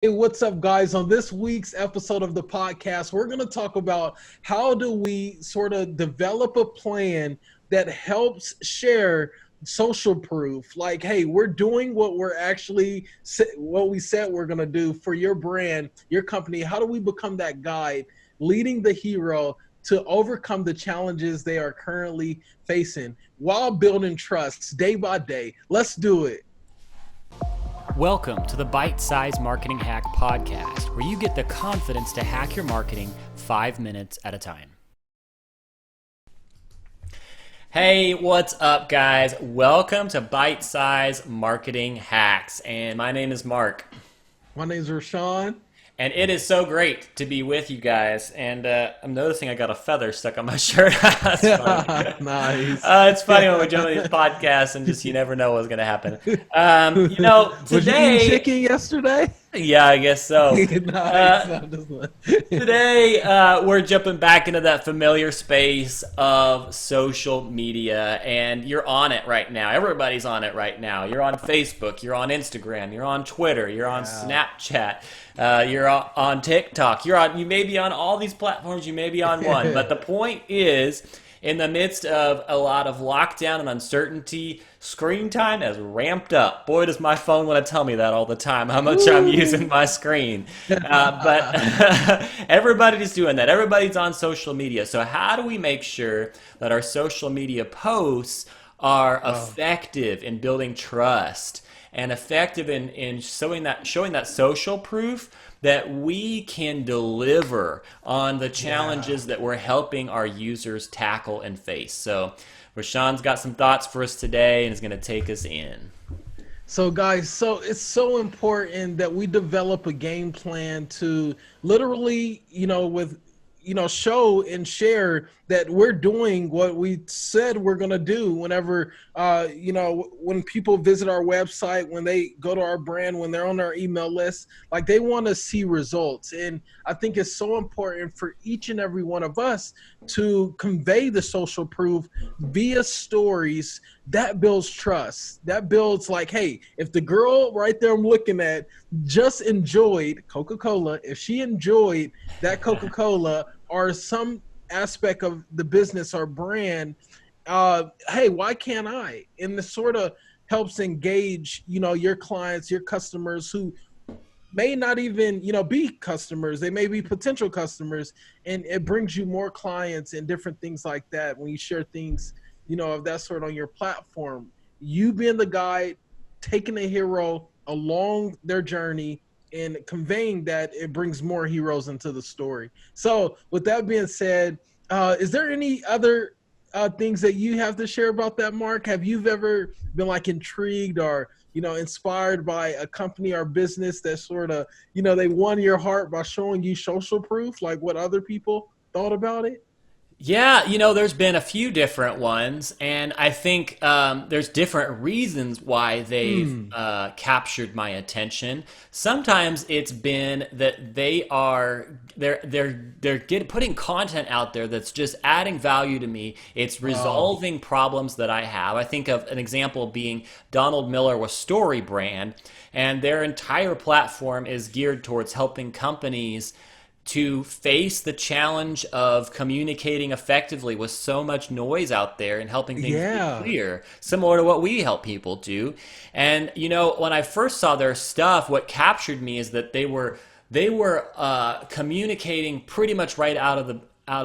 Hey, what's up, guys? On this week's episode of the podcast, we're going to talk about how do we sort of develop a plan that helps share social proof. Like, hey, we're doing what what we said we're going to do for your brand, your company. How do we become that guide, leading the hero to overcome the challenges they are currently facing while building trust day by day? Let's do it. Welcome to the Bite Size Marketing Hack Podcast, where you get the confidence to hack your marketing 5 minutes at a time. Hey, what's up, guys? Welcome to Bite Size Marketing Hacks, and my name is Mark. My name's Rashawn. And it is so great to be with you guys. And I'm noticing I got a feather stuck on my shirt. That's funny. Nice. It's funny when we jump on these podcasts and just you never know what's going to happen. Was you eating Today, chicken yesterday? yeah, I guess so. Nice. Today, we're jumping back into that familiar space of social media, and you're on it right now. Everybody's on it right now. You're on Facebook, you're on Instagram, you're on Twitter, you're on Snapchat, you're on TikTok. You may be on all these platforms, you may be on one, but the point is, in the midst of a lot of lockdown and uncertainty, screen time has ramped up. Boy, does my phone want to tell me that all the time, how much I'm using my screen. But everybody's doing that. Everybody's on social media. So how do we make sure that our social media posts are effective in building trust and effective in showing that social proof that we can deliver on the challenges that we're helping our users tackle and face? So Rashawn's got some thoughts for us today and is going to take us in. So guys, it's so important that we develop a game plan to literally, show and share that we're doing what we said we're going to do whenever, when people visit our website, when they go to our brand, when they're on our email list, like they want to see results. And I think it's so important for each and every one of us to convey the social proof via stories. That builds trust. That builds like, hey, if the girl right there I'm looking at just enjoyed Coca-Cola, if she enjoyed that Coca-Cola or some aspect of the business or brand, hey, why can't I? And this sort of helps engage, your clients, your customers who may not even, be customers. They may be potential customers, and it brings you more clients and different things like that when you share things, of that sort on your platform. You being the guide, taking a hero along their journey and conveying that, it brings more heroes into the story. So with that being said, is there any other things that you have to share about that, Mark? Have you ever been like intrigued or, inspired by a company or business that sort of, they won your heart by showing you social proof, like what other people thought about it? Yeah, there's been a few different ones, and I think there's different reasons why they've captured my attention. Sometimes it's been that putting content out there that's just adding value to me. It's resolving problems that I have. I think of an example being Donald Miller with Story Brand, and their entire platform is geared towards helping companies to face the challenge of communicating effectively with so much noise out there and helping things be Yeah. clear, similar to what we help people do. And when I first saw their stuff, what captured me is that they were communicating pretty much right out of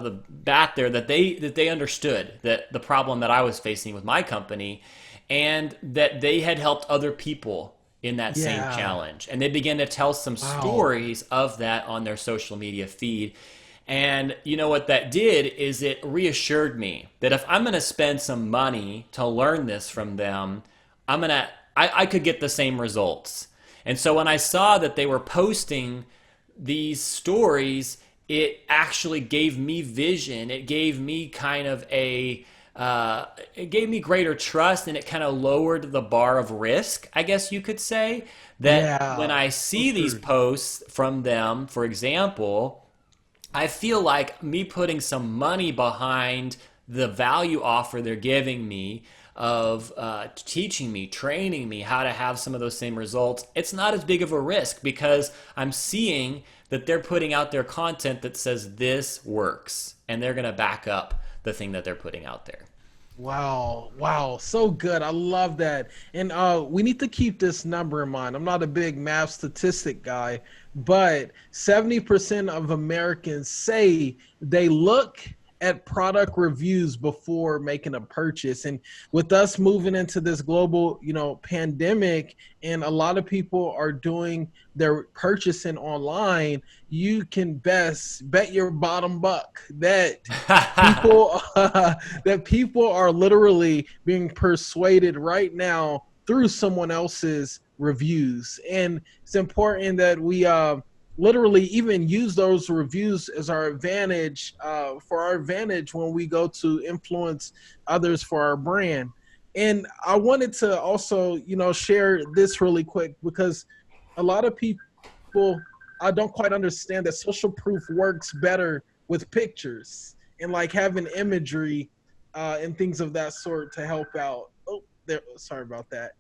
the bat there that they understood that the problem that I was facing with my company, and that they had helped other people in that same Yeah. challenge. And they began to tell some Wow. stories of that on their social media feed. And what that did is it reassured me that if I'm going to spend some money to learn this from them, I could get the same results. And so when I saw that they were posting these stories, it actually gave me vision. It gave me kind of it gave me greater trust, and it kind of lowered the bar of risk, I guess you could say. That when Yeah. I So see these true. posts from them, for example, I feel like me putting some money behind the value offer they're giving me of teaching me, training me how to have some of those same results, it's not as big of a risk because I'm seeing that they're putting out their content that says this works and they're going to back up the thing that they're putting out there. Wow, wow, so good. I love that. And we need to keep this number in mind. I'm not a big math statistic guy, but 70% of Americans say they look at product reviews before making a purchase. And with us moving into this global, pandemic, and a lot of people are doing their purchasing online, you can best bet your bottom buck that people that people are literally being persuaded right now through someone else's reviews. And it's important that we literally even use those reviews as our advantage, for our advantage when we go to influence others for our brand. And I wanted to also, share this really quick because a lot of people, I don't quite understand that social proof works better with pictures and like having imagery, and things of that sort to help out. Oh, there. Sorry about that.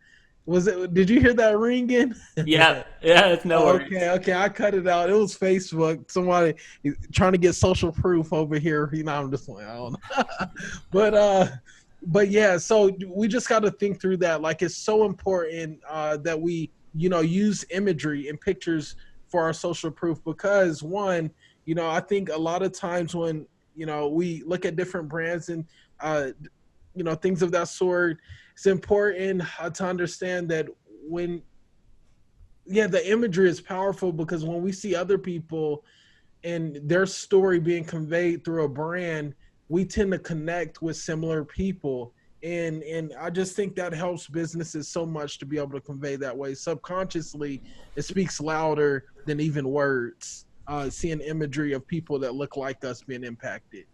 Was it? Did you hear that ringing? Yeah, yeah, it's no Okay, worries. okay, I cut it out. It was Facebook. Somebody trying to get social proof over here. I'm just like, I don't know. but but yeah, so we just got to think through that. Like it's so important that we, use imagery and pictures for our social proof because one, I think a lot of times when, we look at different brands and uh things of that sort, it's important to understand that when yeah, the imagery is powerful because when we see other people and their story being conveyed through a brand, we tend to connect with similar people. And I just think that helps businesses so much to be able to convey that way. Subconsciously, it speaks louder than even words. Seeing imagery of people that look like us being impacted.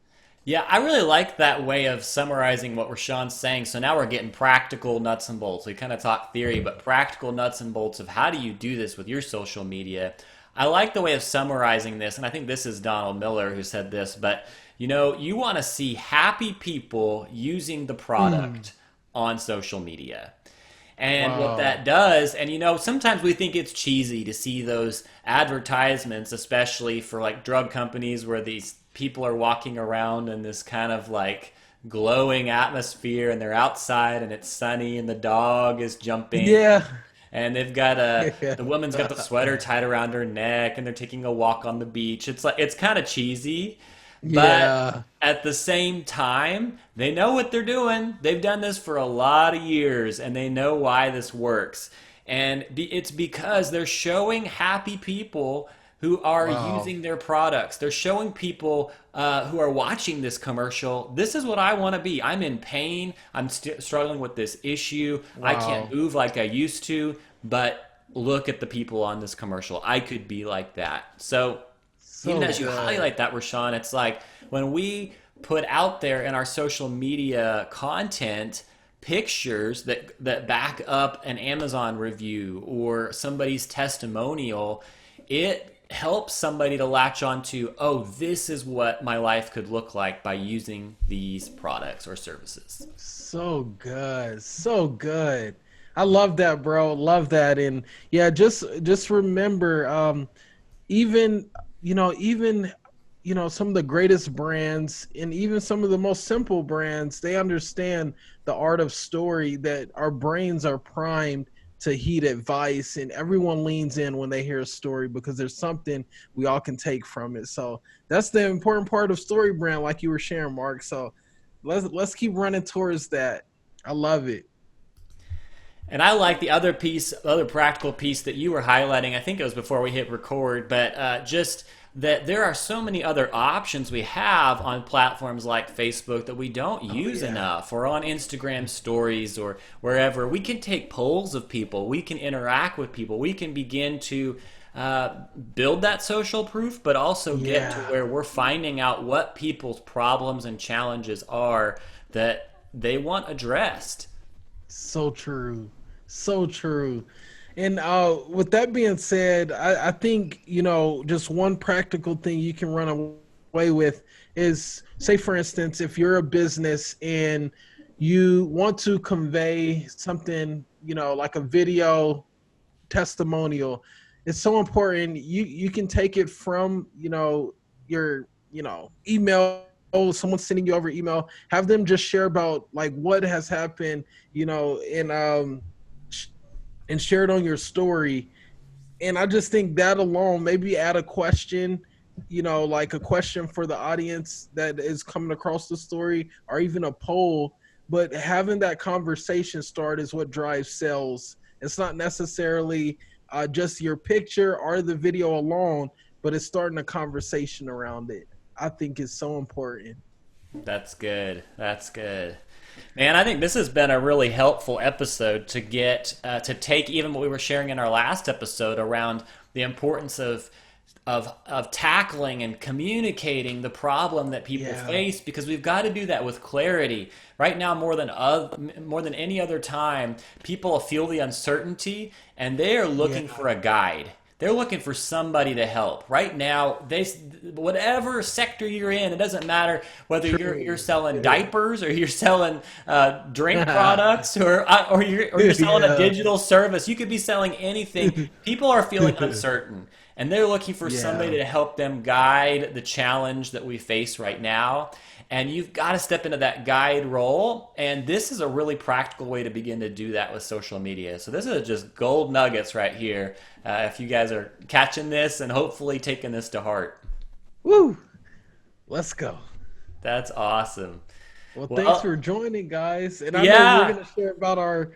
Yeah, I really like that way of summarizing what Rashawn's saying. So now we're getting practical nuts and bolts. We kind of talk theory, but practical nuts and bolts of how do you do this with your social media. I like the way of summarizing this, and I think this is Donald Miller who said this, but you want to see happy people using the Mm, product on social media. And what wow. that does, and sometimes we think it's cheesy to see those advertisements, especially for like drug companies where these people are walking around in this kind of like glowing atmosphere and they're outside and it's sunny and the dog is jumping Yeah. and they've got Yeah. the woman's got the sweater tied around her neck and they're taking a walk on the beach. It's like it's kind of cheesy, but Yeah. at the same time, they know what they're doing. They've done this for a lot of years and they know why this works. And it's because they're showing happy people who are Wow. using their products. They're showing people who are watching this commercial, this is what I want to be. I'm in pain. I'm struggling with this issue. I can't Wow. move like I used to, but look at the people on this commercial. I could be like that. So even So as you good. highlight that, Rashawn, it's like when we put out there in our social media content pictures that back up an Amazon review or somebody's testimonial, it helps somebody to latch onto, oh, this is what my life could look like by using these products or services. So good. So good. I love that, bro. Love that. And yeah, just remember, even even some of the greatest brands and even some of the most simple brands, they understand the art of story, that our brains are primed to heed advice, and everyone leans in when they hear a story because there's something we all can take from it. So that's the important part of story brand, like you were sharing, Mark. So let's keep running towards that. I love it. And I like the other piece, the other practical piece that you were highlighting. I think it was before we hit record, but just that there are so many other options we have on platforms like Facebook that we don't Oh use yeah. enough, or on Instagram stories or wherever. We can take polls of people, we can interact with people, we can begin to uh, build that social proof, but also get to Yeah. where we're finding out what people's problems and challenges are that they want addressed. So true. So true. And with that being said, I think, just one practical thing you can run away with is, say, for instance, if you're a business and you want to convey something, like a video testimonial. It's so important. You can take it from, your, email, someone sending you over email, have them just share about like what has happened, sh- and share it on your story. And I just think that alone, maybe add a question, like a question for the audience that is coming across the story, or even a poll. But having that conversation start is what drives sales. It's not necessarily just your picture or the video alone, but it's starting a conversation around it. I think is so important. That's good. That's good. Man, I think this has been a really helpful episode to get to take even what we were sharing in our last episode around the importance of tackling and communicating the problem that people Yeah. face, because we've got to do that with clarity. Right now, more than any other time, people feel the uncertainty and they are Yeah. looking for a guide. They're looking for somebody to help. Right now, whatever sector you're in, it doesn't matter whether you're True. selling diapers, or you're selling drink products, or you're selling a Yeah. digital service. You could be selling anything. People are feeling uncertain, and they're looking for somebody Yeah. to help them guide the challenge that we face right now. And you've got to step into that guide role. And this is a really practical way to begin to do that with social media. So this is just gold nuggets right here. If you guys are catching this and hopefully taking this to heart. Woo. Let's go. That's awesome. Well, thanks Well, for joining, guys. And I know we're yeah. gonna share about our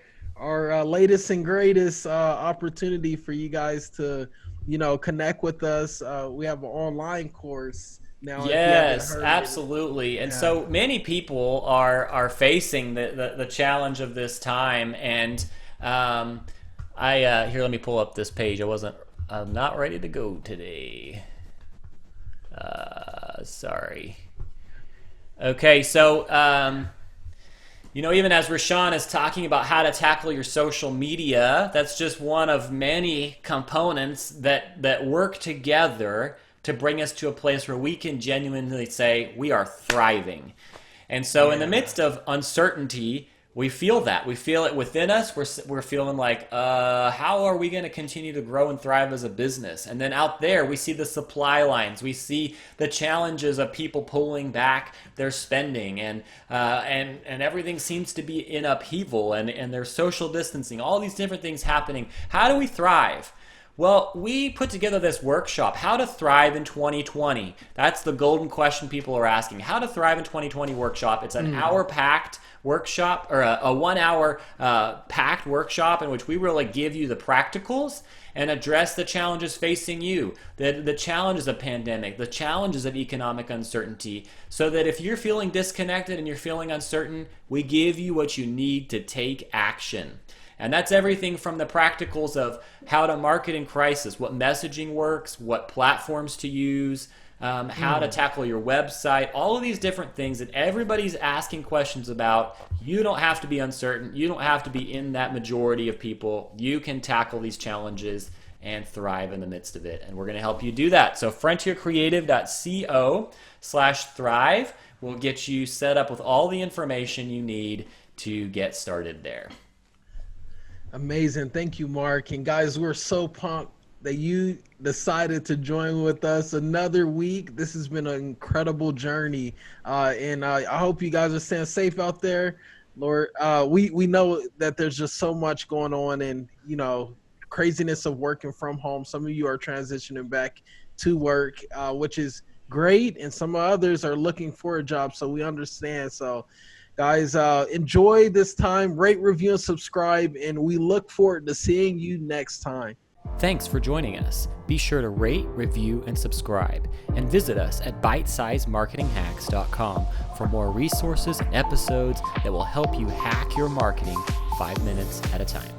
latest and greatest opportunity for you guys to, connect with us. We have an online course now. If you haven't Yes, heard it, absolutely. And yeah. so many people are facing the challenge of this time. And I here, let me pull up this page. I'm not ready to go today. Sorry. Okay, so even as Rashawn is talking about how to tackle your social media, that's just one of many components that work together to bring us to a place where we can genuinely say we are thriving. And so, in the Yeah. midst of uncertainty, we feel that. We feel it within us. We're feeling like, how are we going to continue to grow and thrive as a business? And then out there, we see the supply lines. We see the challenges of people pulling back their spending, and everything seems to be in upheaval, and there's social distancing, all these different things happening. How do we thrive? Well, we put together this workshop, How to Thrive in 2020. That's the golden question people are asking. How to Thrive in 2020 workshop. It's an hour packed workshop, or a 1 hour packed workshop in which we really give you the practicals and address the challenges facing you, the challenges of pandemic, the challenges of economic uncertainty, so that if you're feeling disconnected and you're feeling uncertain, we give you what you need to take action. And that's everything from the practicals of how to market in crisis, what messaging works, what platforms to use, how to tackle your website, all of these different things that everybody's asking questions about. You don't have to be uncertain. You don't have to be in that majority of people. You can tackle these challenges and thrive in the midst of it. And we're going to help you do that. So frontiercreative.co/thrive will get you set up with all the information you need to get started there. Amazing. Thank you, Mark. And guys, we're so pumped that you decided to join with us another week. This has been an incredible journey. And I hope you guys are staying safe out there. Lord, we know that there's just so much going on, and, craziness of working from home. Some of you are transitioning back to work, which is great. And some others are looking for a job. So we understand. So, guys, enjoy this time, rate, review, and subscribe, and we look forward to seeing you next time. Thanks for joining us. Be sure to rate, review, and subscribe, and visit us at bitesizemarketinghacks.com for more resources and episodes that will help you hack your marketing 5 minutes at a time.